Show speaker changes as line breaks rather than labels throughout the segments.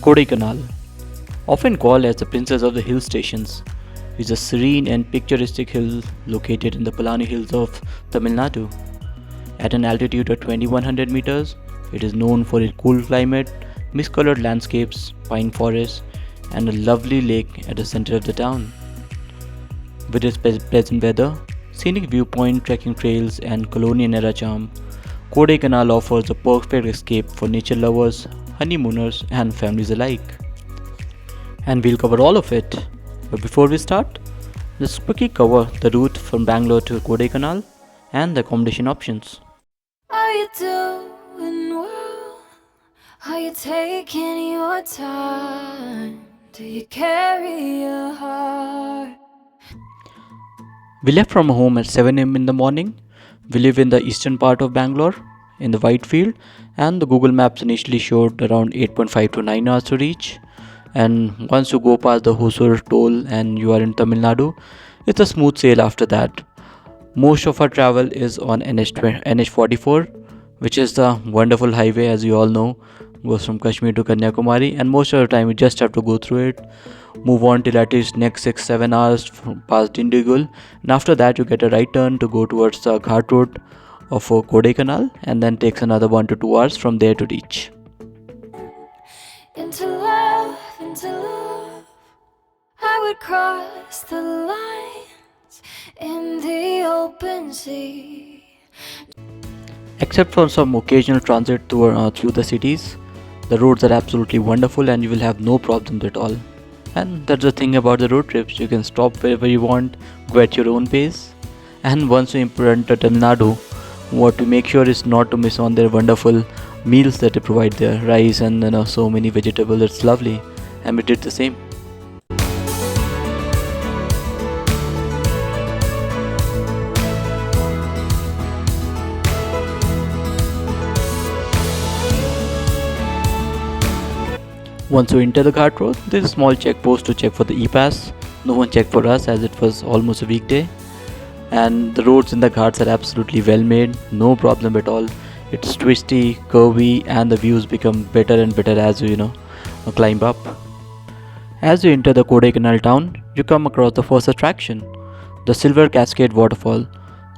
Kodaikanal, often called as the Princess of the Hill Stations, is a serene and picturesque hill located in the Palani Hills of Tamil Nadu. At an altitude of 2100 meters, it is known for its cool climate, mist-colored landscapes, pine forests, and a lovely lake at the center of the town. With its pleasant weather, scenic viewpoint, trekking trails, and colonial era charm, Kodaikanal offers a perfect escape for nature lovers, honeymooners, and families alike. And we'll cover all of it. But before we start, let's quickly cover the route from Bangalore to Kodaikanal and the accommodation options.
Are you doing well? Are you taking your time? Do you carry your heart?
We left from home at 7 am in the morning. We live in the eastern part of Bangalore, in the Whitefield, and the Google Maps initially showed around 8.5 to 9 hours to reach. And once you go past the Hosur toll and you are in Tamil Nadu, it's a smooth sail after that. Most of our travel is on NH44, which is the wonderful highway, as you all know, goes from Kashmir to Kanyakumari, and most of the time you just have to go through it, move on till at least next 6-7 hours past Dindigul, and after that you get a right turn to go towards the Ghat road of Kodaikanal, and then takes another 1 to 2 hours from there to reach.
Into love, I would cross the lines in the open sea.
Except for some occasional transit through the cities, the roads are absolutely wonderful and you will have no problems at all. And that's the thing about the road trips, you can stop wherever you want, go at your own pace. And once you enter Tamil Nadu, what to make sure is not to miss on their wonderful meals that they provide there, rice and so many vegetables. It's lovely, and we did the same. Once you enter the Ghat road, there is a small check post to check for the e-pass. No one checked for us as it was almost a weekday. And the roads in the Ghats are absolutely well made, no problem at all. It's twisty, curvy, and the views become better and better as you climb up. As you enter the Kodaikanal town, you come across the first attraction, the Silver Cascade Waterfall,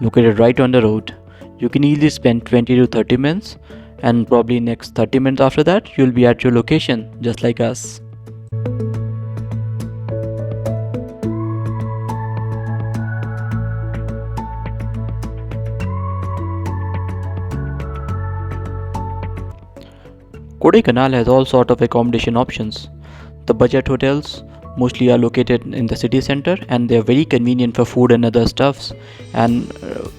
located right on the road. You can easily spend 20 to 30 minutes, and probably next 30 minutes after that you'll be at your location, just like us. Kodaikanal has all sort of accommodation options. The budget hotels mostly are located in the city center and they are very convenient for food and other stuffs. And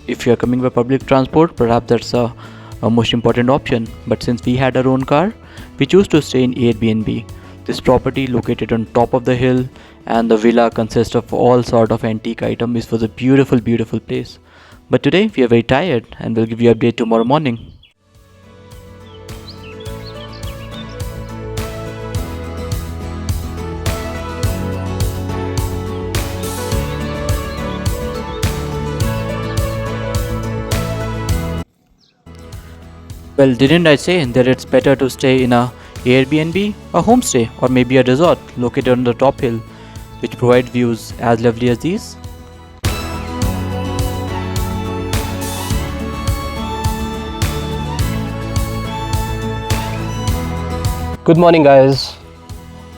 if you are coming by public transport, perhaps that's a most important option. But since we had our own car, we chose to stay in Airbnb. This property located on top of the hill, and the villa consists of all sort of antique items. It was a beautiful place. But today we are very tired and we'll give you an update tomorrow morning. Well, didn't I say that it's better to stay in a Airbnb, a homestay, or maybe a resort located on the top hill, which provides views as lovely as these?
Good morning, guys.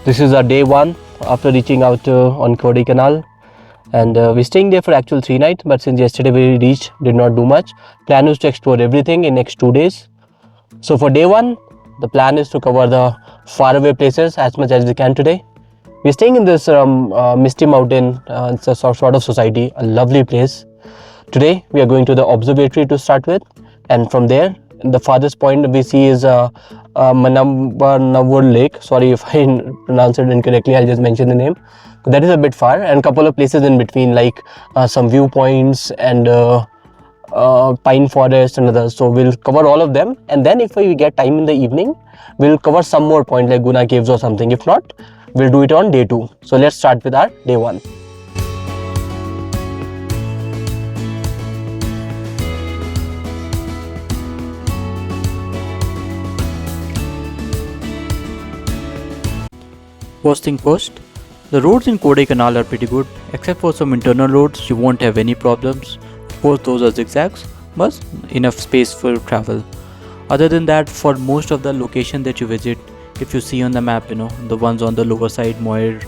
This is our day one after reaching out on Kodaikanal, and we're staying there for actual 3 nights. But since yesterday we reached, did not do much. Plan is to explore everything in next 2 days. So for day one, the plan is to cover the faraway places as much as we can today. We're staying in this Misty Mountain. It's a sort of society, a lovely place. Today we are going to the observatory to start with, and from there the farthest point we see is Manambanavur Lake. Sorry if I pronounced it incorrectly, I'll just mention the name. That is a bit far, and a couple of places in between, like some viewpoints and pine forest and others. So we'll cover all of them, and then if we get time in the evening, we'll cover some more points like Guna Caves or something. If not, we'll do it on day 2. So let's start with our day 1.
First thing first, the roads in Kodaikanal are pretty good. Except for some internal roads, you won't have any problems. Of course, those are zigzags, but enough space for travel. Other than that, for most of the location that you visit, if you see on the map, the ones on the lower side, Moir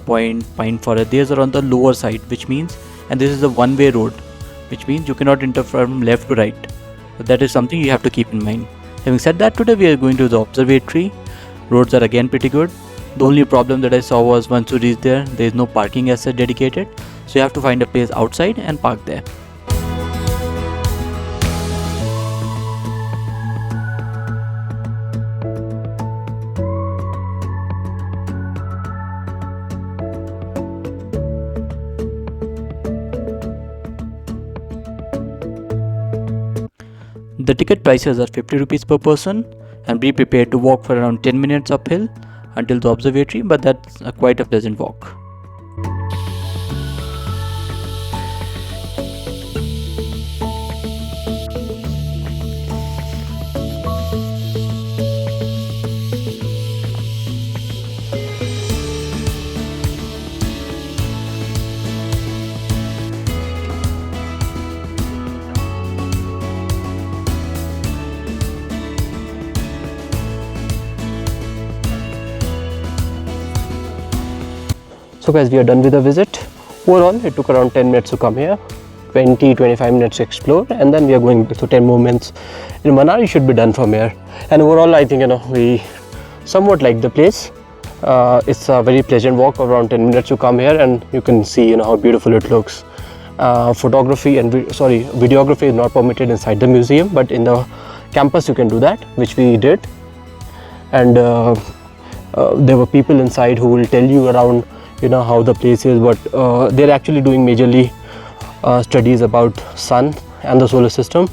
Point, Pine Forest, these are on the lower side, which means, and this is a one-way road, which means you cannot enter from left to right. So that is something you have to keep in mind. Having said that, today we are going to the observatory. Roads are again pretty good. The only problem that I saw was once you reach there is no parking as such dedicated, so you have to find a place outside and park there. The ticket prices are 50 rupees per person, and be prepared to walk for around 10 minutes uphill until the observatory, but that's quite a pleasant walk.
So guys, we are done with the visit. Overall, it took around 10 minutes to come here, 20-25 minutes to explore, and then we are going back. So 10 more minutes in Manali should be done from here. And overall, I think we somewhat like the place. It's a very pleasant walk, around 10 minutes to come here, and you can see how beautiful it looks. Videography is not permitted inside the museum, but in the campus you can do that, which we did. And there were people inside who will tell you around how the place is, but they're actually doing majorly studies about sun and the solar system.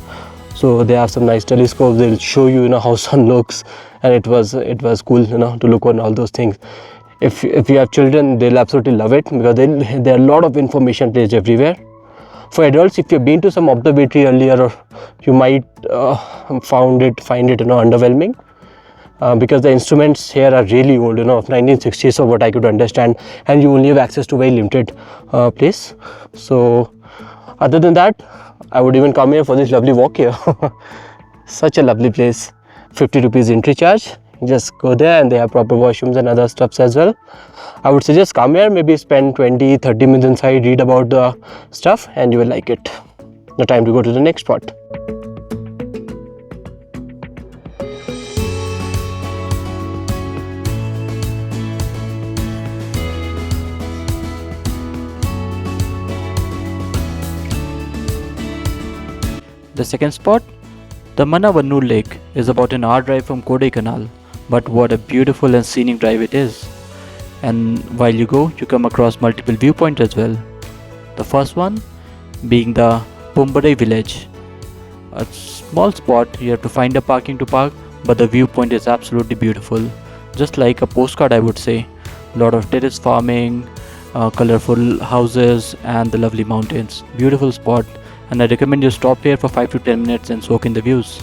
So they have some nice telescopes. They'll show you how sun looks, and it was cool to look on all those things. If you have children, they'll absolutely love it, because there are a lot of information placed everywhere. For adults, if you've been to some observatory earlier, you might find it underwhelming. Because the instruments here are really old, of 1960s, or what I could understand, and you only have access to very limited place. So other than that, I would even come here for this lovely walk here. Such a lovely place. 50 rupees entry charge. You just go there, and they have proper washrooms and other stuffs as well. I would suggest come here, maybe spend 20-30 minutes inside, read about the stuff, and you will like it. Now time to go to the next spot.
The second spot, the Manavannur Lake, is about an hour drive from Kodaikanal, but what a beautiful and scenic drive it is. And while you go, you come across multiple viewpoints as well. The first one being the Pumbarai village. A small spot, you have to find a parking to park, but the viewpoint is absolutely beautiful. Just like a postcard, I would say. A lot of terrace farming, colorful houses, and the lovely mountains. Beautiful spot, and I recommend you stop here for 5 to 10 minutes and soak in the views.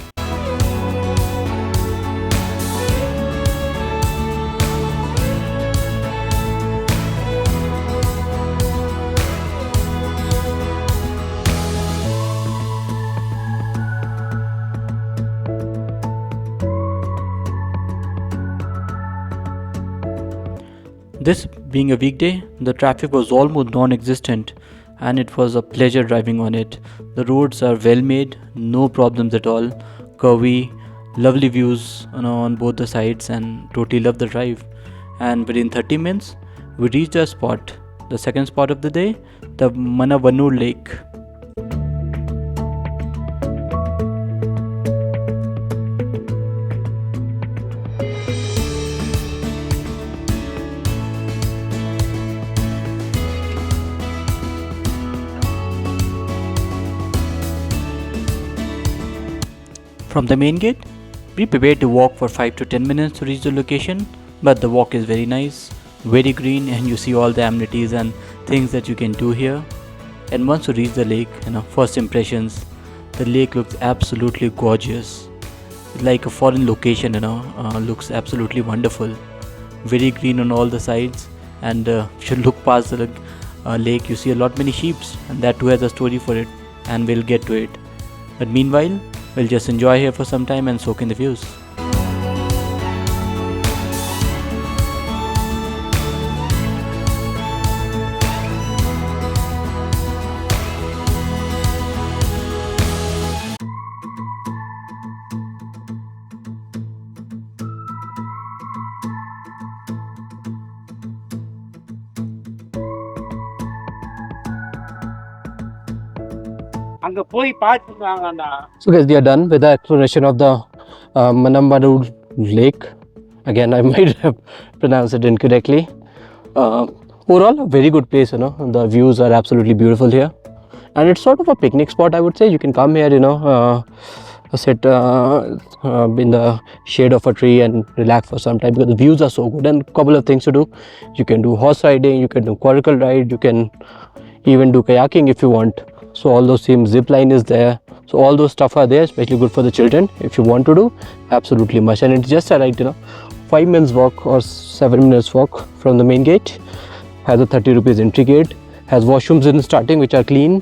This being a weekday, the traffic was almost non-existent, and it was a pleasure driving on it. The roads are well made, no problems at all, curvy, lovely views on both the sides, and totally love the drive. And within 30 minutes, we reached our spot, the second spot of the day, the Manavannur Lake. From the main gate, be prepared to walk for 5 to 10 minutes to reach the location, but the walk is very nice, very green, and you see all the amenities and things that you can do here. And once you reach the lake, first impressions, the lake looks absolutely gorgeous. It's like a foreign location, looks absolutely wonderful. very green on all the sides, and if you look past the lake, you see a lot many sheep, and that too has a story for it, and we'll get to it. But meanwhile, we'll just enjoy here for some time and soak in the views.
So guys, we are done with the exploration of the Manambaru lake. Again, I might have pronounced it incorrectly. Overall, a very good place, you know. The views are absolutely beautiful here. And it's sort of a picnic spot, I would say. You can come here, you know, sit in the shade of a tree and relax for some time because the views are so good. And a couple of things to do. You can do horse riding, you can do Kodaikanal ride, you can even do kayaking if you want. So all those same zip line is there. So all those stuff are there, especially good for the children. If you want to do, absolutely must. And it's just a right, you know, 5 minutes walk or 7 minutes walk from the main gate. Has a 30 rupees entry gate. Has washrooms in starting which are clean.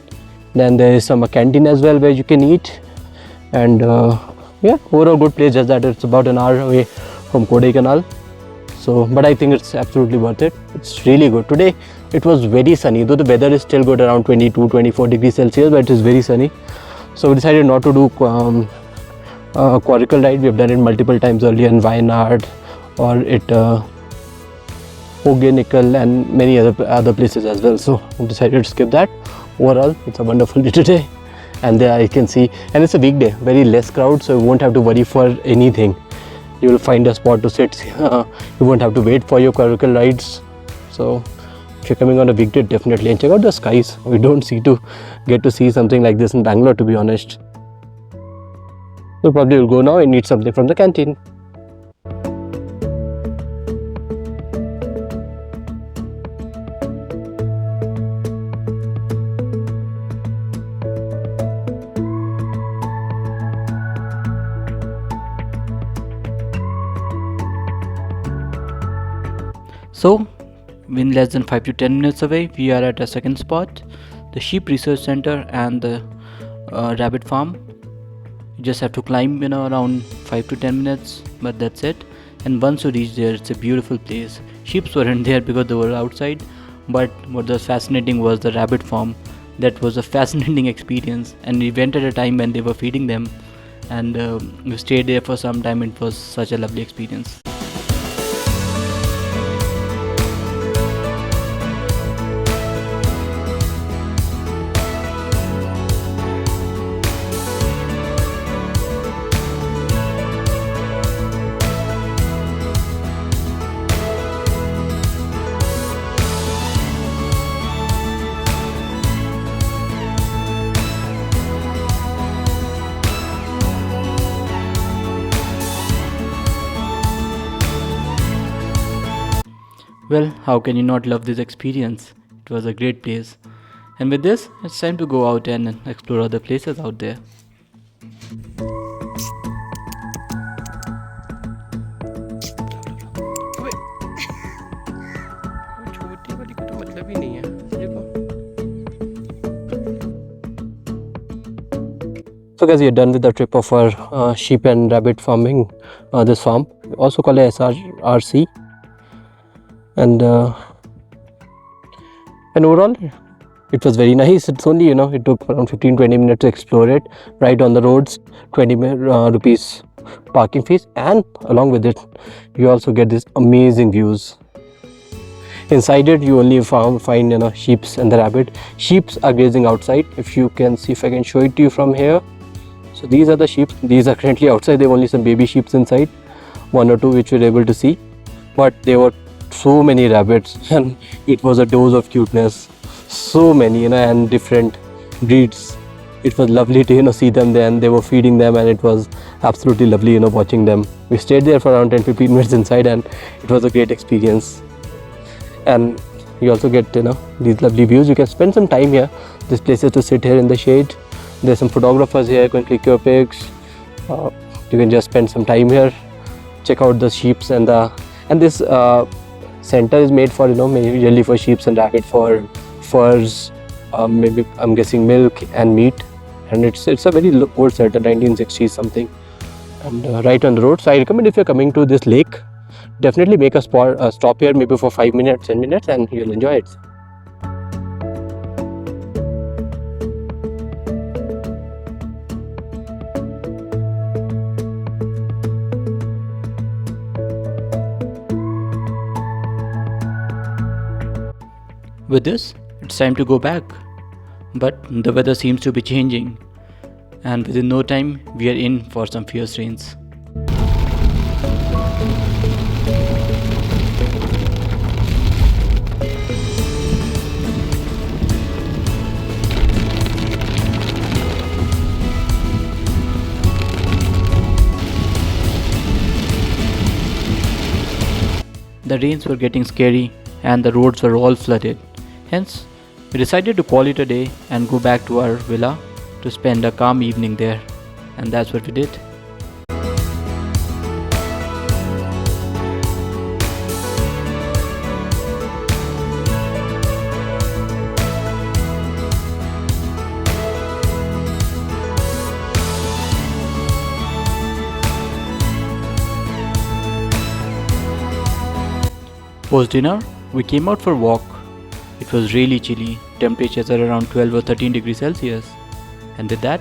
Then there is some canteen as well where you can eat. And yeah, overall good place. Just that it's about an hour away from Kodaikanal. So, but I think it's absolutely worth it. It's really good. Today it was very sunny, though the weather is still good around 22-24 degrees Celsius, but it is very sunny. So we decided not to do Kodaikanal ride. We have done it multiple times earlier in Wayanad or at Kodaikanal and many other places as well. So we decided to skip that. Overall, it's a wonderful day today. And there I can see, and it's a weekday, very less crowd, so you won't have to worry for anything. You will find a spot to sit. You won't have to wait for your Kodaikanal rides. So if you're coming on a weekday, definitely, and check out the skies. We don't get to see something like this in Bangalore, to be honest. So probably we'll go now and eat something from the canteen.
So, in less than 5 to 10 minutes away, we are at a second spot, the Sheep Research Center and the rabbit farm. You just have to climb, you know, around 5 to 10 minutes, but that's it. And once you reach there, it's a beautiful place. Sheep weren't there because they were outside, but what was fascinating was the rabbit farm. That was a fascinating experience, and we went at a time when they were feeding them, and we stayed there for some time. It was such a lovely experience. Well, how can you not love this experience? It was a great place. And with this, it's time to go out and explore other places out there.
So guys, we are done with the trip of our sheep and rabbit farming, this farm, also called SRC. And overall, it was very nice. It's only, you know, it took around 15-20 minutes to explore it, right on the roads, 20 rupees parking fees, and along with it, you also get these amazing views. Inside it, you only find, you know, sheeps and the rabbit. Sheeps are grazing outside. If you can see, if I can show it to you from here. So these are the sheep. These are currently outside. There were only some baby sheeps inside, 1 or 2 which we were able to see, but there were so many rabbits, and it was a dose of cuteness. So many, you know, and different breeds. It was lovely to, you know, see them there, and they were feeding them, and it was absolutely lovely, you know, watching them. We stayed there for around 10-15 minutes inside, and it was a great experience. And you also get, you know, these lovely views. You can spend some time here. This place is to sit here in the shade. There's some photographers here. You can click your pics. You can just spend some time here, check out the sheeps and the And this center is made for, maybe usually for sheep and rabbit, for furs, maybe I'm guessing milk and meat. And it's a very old center, 1960s something, and right on the road. So I recommend, if you're coming to this lake, definitely make a stop here, maybe for 5 minutes, 10 minutes, and you'll enjoy it.
With this, it's time to go back. But the weather seems to be changing, and within no time, we are in for some fierce rains. The rains were getting scary and the roads were all flooded. Hence, we decided to call it a day and go back to our villa to spend a calm evening there. And that's what we did. Post dinner, we came out for a walk. It was really chilly, temperatures are around 12 or 13 degrees Celsius. And with that,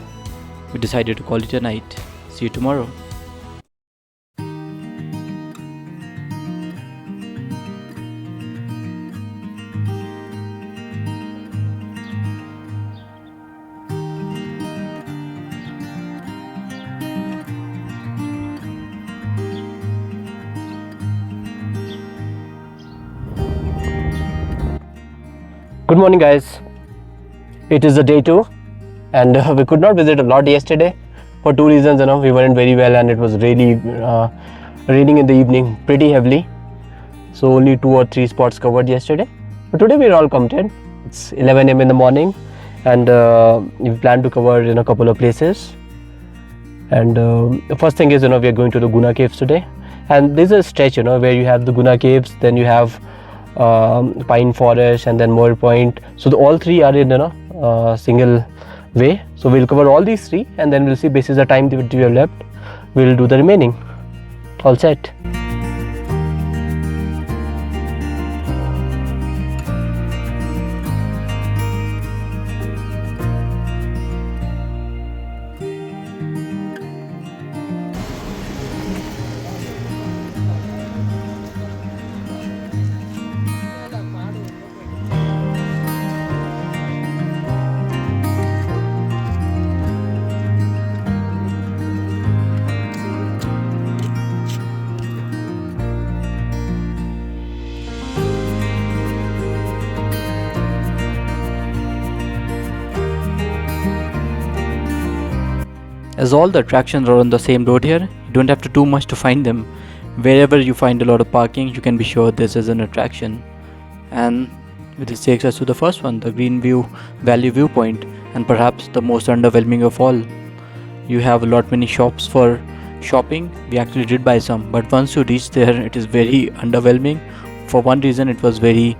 we decided to call it a night. See you tomorrow.
Good morning, guys. It is the day 2, and we could not visit a lot yesterday for 2 reasons. We weren't very well, and it was really raining in the evening pretty heavily. So only 2 or 3 spots covered yesterday. But today we are all committed. It's 11 a.m. in the morning, and we plan to cover in a couple of places. And the first thing is, we are going to the Guna Caves today. And this is a stretch, where you have the Guna Caves, then you have Pine Forest, and then Moore Point. So all 3 are in single way. So we'll cover all these 3, and then we'll see, basis the time that we have left, we'll do the remaining. All set.
As all the attractions are on the same road here, you don't have to do much to find them. Wherever you find a lot of parking, you can be sure this is an attraction. And this takes us to the first one, the Greenview Valley Viewpoint, and perhaps the most underwhelming of all. You have a lot many shops for shopping. We actually did buy some, but once you reach there, it is very underwhelming. For one reason, it was very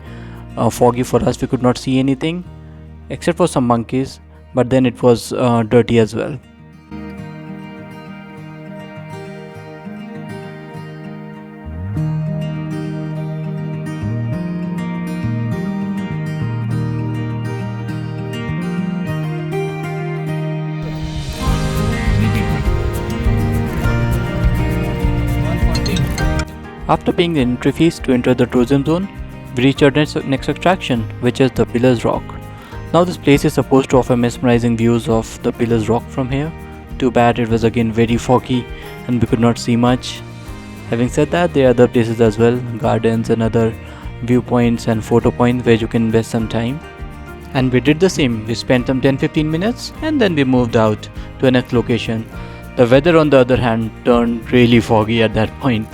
foggy for us. We could not see anything except for some monkeys, but then it was dirty as well. After paying the entry fees to enter the tourism zone, we reach our next attraction, which is the Pillars Rock. Now this place is supposed to offer mesmerizing views of the Pillars Rock from here. Too bad it was again very foggy and we could not see much. Having said that, there are other places as well, gardens and other viewpoints and photo points where you can invest some time. And we did the same. We spent some 10-15 minutes and then we moved out to a next location. The weather on the other hand turned really foggy at that point.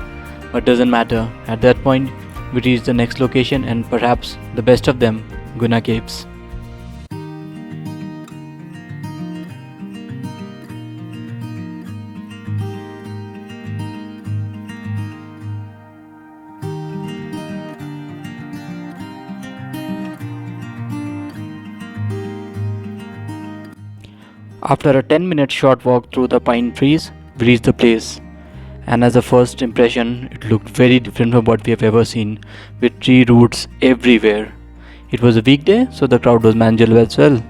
But doesn't matter. At that point, we reached the next location and perhaps the best of them, Guna Caves. After a 10-minute short walk through the pine trees, we reached the place. And as a first impression, it looked very different from what we have ever seen, with tree roots everywhere. It was a weekday, so the crowd was manageable as well.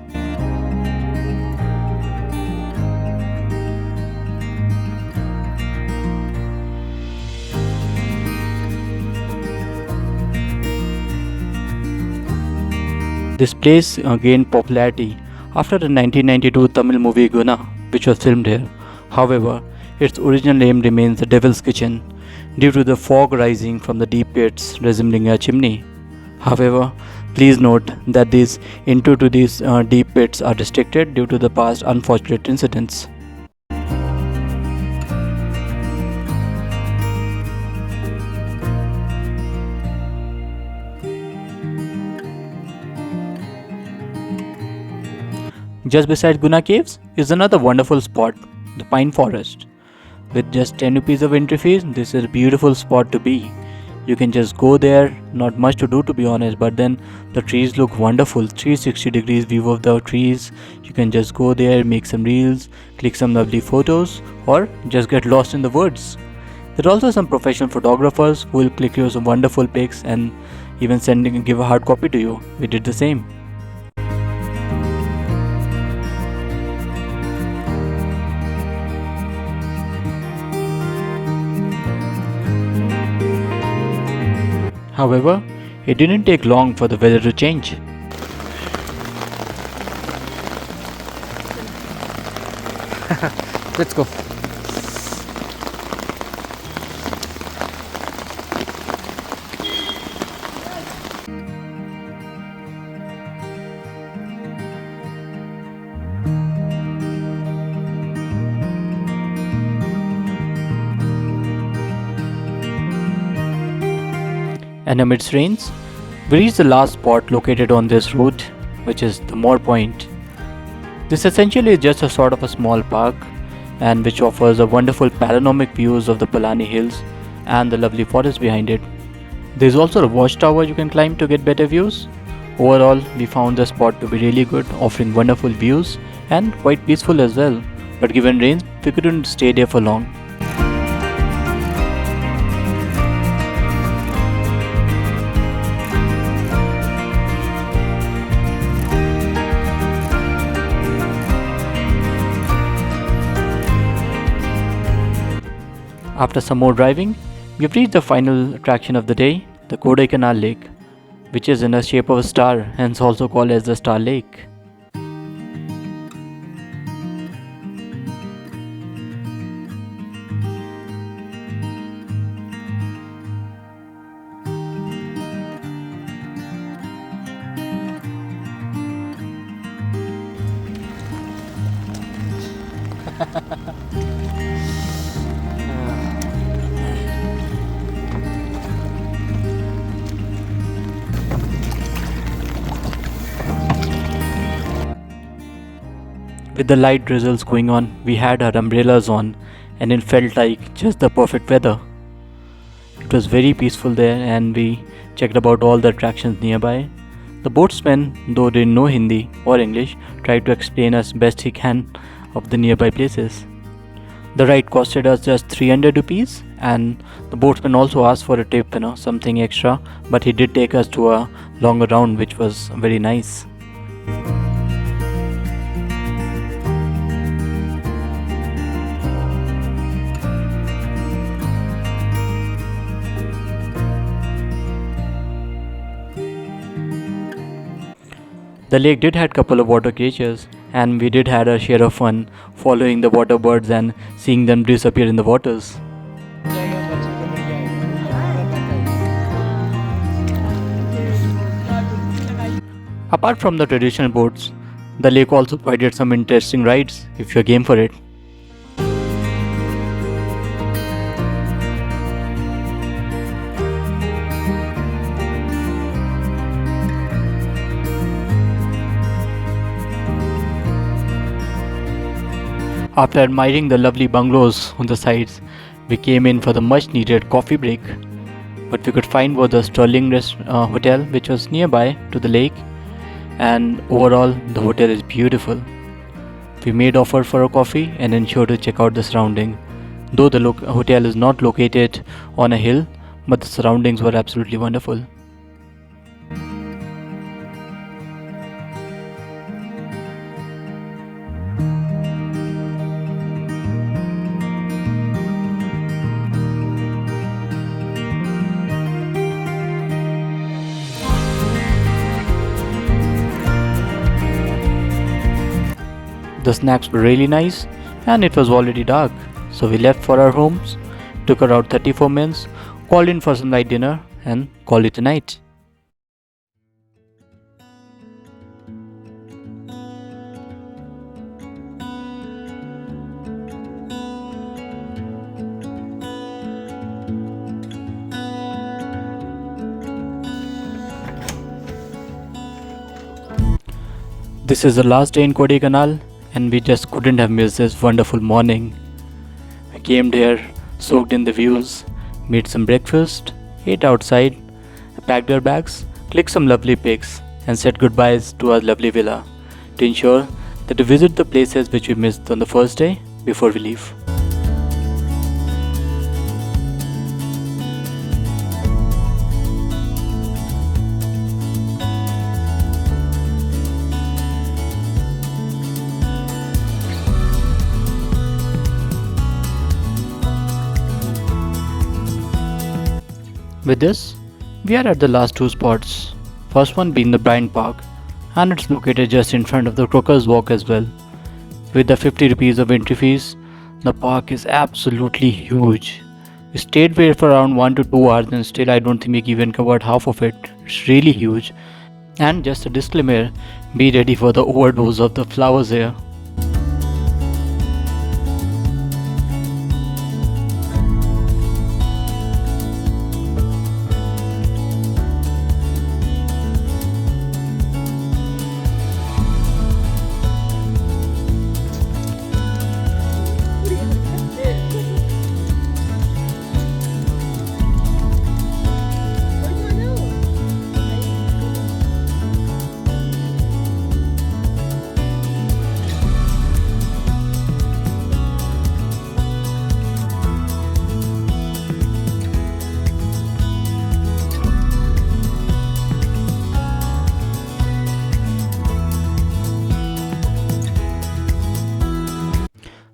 This place gained popularity after the 1992 Tamil movie Guna, which was filmed here. However, its original name remains the Devil's Kitchen due to the fog rising from the deep pits resembling a chimney. However, please note that these entry to these deep pits are restricted due to the past unfortunate incidents. Just beside Guna Caves is another wonderful spot, the Pine Forest. With just 10 rupees of entry fees, this is a beautiful spot to be. You can just go there, not much to do to be honest, but then the trees look wonderful. 360 degrees view of the trees. You can just go there, make some reels, click some lovely photos, or just get lost in the woods. There are also some professional photographers who will click you some wonderful pics and even give a hard copy to you. We did the same. However, it didn't take long for the weather to change.
Let's go.
And amidst rains, we reached the last spot located on this route, which is the Moor Point. This essentially is just a sort of a small park and which offers a wonderful panoramic views of the Palani Hills and the lovely forest behind it. There is also a watchtower you can climb to get better views. Overall, we found the spot to be really good, offering wonderful views and quite peaceful as well. But given rains, we couldn't stay there for long. After some more driving, we have reached the final attraction of the day, the Kodaikanal Lake, which is in the shape of a star, hence also called as the Star Lake. With the light drizzles going on, we had our umbrellas on and it felt like just the perfect weather. It was very peaceful there and we checked about all the attractions nearby. The boatsman, though didn't know Hindi or English, tried to explain us best he can of the nearby places. The ride costed us just 300 rupees and the boatsman also asked for a tip, something extra, but he did take us to a longer round which was very nice. The lake did had couple of water creatures and we did had our share of fun following the water birds and seeing them disappear in the waters. Apart from the traditional boats, the lake also provided some interesting rides if you're game for it. After admiring the lovely bungalows on the sides, we came in for the much needed coffee break. What we could find was the Sterling Hotel, which was nearby to the lake, and overall the hotel is beautiful. We made offer for a coffee and ensured to check out the surrounding. Though the hotel is not located on a hill, but the surroundings were absolutely wonderful. The snacks were really nice and it was already dark, so we left for our homes, took around 34 minutes, called in for some light dinner and called it a night. This is the last day in Kodaikanal and we just couldn't have missed this wonderful morning. We came here, soaked in the views, made some breakfast, ate outside, packed our bags, clicked some lovely pics, and said goodbyes to our lovely villa to ensure that we visit the places which we missed on the first day before we leave. With this, we are at the last two spots. First one being the Bryant Park, and it's located just in front of the Crocker's Walk as well. With the 50 rupees of entry fees, the park is absolutely huge. We stayed there for around 1 to 2 hours and still I don't think we even covered half of it. It's really huge. And just a disclaimer, be ready for the overdose of the flowers here.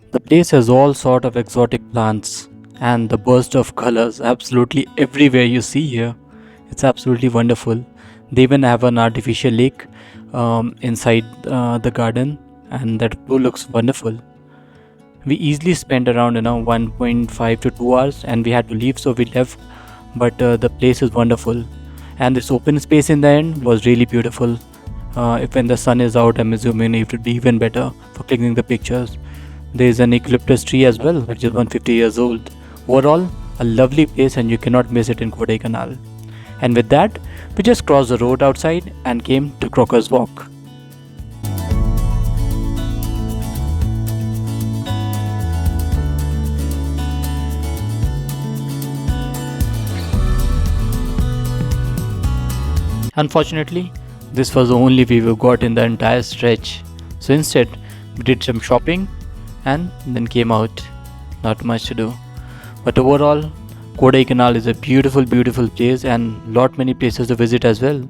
The place has all sort of exotic plants and the burst of colors absolutely everywhere you see here. It's absolutely wonderful. They even have an artificial lake inside the garden and that too looks wonderful. We easily spent around 1.5 to 2 hours and we had to leave so we left, but the place is wonderful and this open space in the end was really beautiful. If when the sun is out, I'm assuming it would be even better for clicking the pictures. There is an eucalyptus tree as well, which is 150 years old. Overall, a lovely place and you cannot miss it in Kodaikanal. And with that, we just crossed the road outside and came to Crocker's Walk. Unfortunately, this was the only view we got in the entire stretch. So instead, we did some shopping and then came out. Not much to do. But overall, Kodaikanal is a beautiful place and lot many places to visit as well.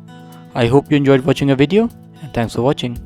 I hope you enjoyed watching a video and thanks for watching.